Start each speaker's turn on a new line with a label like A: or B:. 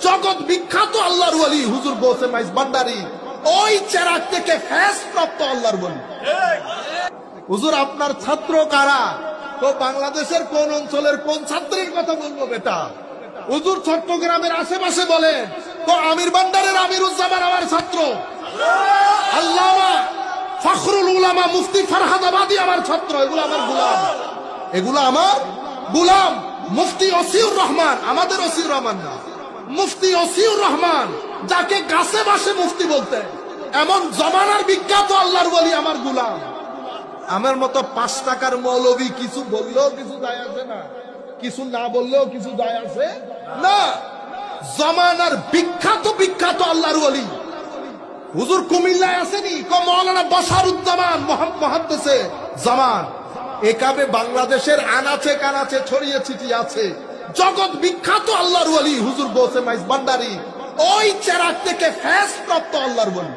A: জগৎ বিখ্যাত আল্লাহর ওলি হুজুর গৌসে মাইজ ভান্ডারী, ওই চেরাগ থেকে ফেজ প্রাপ্ত আল্লাহর ওলি। হুজুর আপনার ছাত্র কারা? তো বাংলাদেশের কোন অঞ্চলের কোন ছাত্রের কথা বলবো বেটা? হুজুর চট্টগ্রামের আশেপাশে বলেন তো আমির ভান্ডারের আমিরুজ্জামান আমার ছাত্র, আল্লামা ফখরুল উলামা মুফতি ফরহাদাবাদী আমার ছাত্র। এগুলো আমার গোলাম, এগুলো আমার গোলাম। মুফতি ওসিউর রহমান, আমাদের ওসিউর রহমান না, মুফতি ওসিউর রহমান, যাকে গাছে বাসে মুফতি বলতে, এমন জমানার বিখ্যাত আল্লাহর ওলি আমার গোলাম। আমার মতো 5 টাকার মৌলবী কিছু বললেও কিছু দায় আছে না, কিছু না বললেও কিছু দায় আছে না। জমানার বিখ্যাত বিখ্যাত আল্লাহর ওলি হুজুর কুমিল্লায় আসেনি, মৌলানা বশারুজ্জামান মুহাদ্দিসে জামান, একাবে বাংলাদেশের আনাচে কানাচে ছড়িয়ে ছিটিয়ে আছে। জগৎ বিখ্যাত আল্লাহর ওলি হুজুর গৌসে মাইজ ভান্ডারী, ওই চেরাগ থেকে ফেজ প্রাপ্ত আল্লাহর ওলি।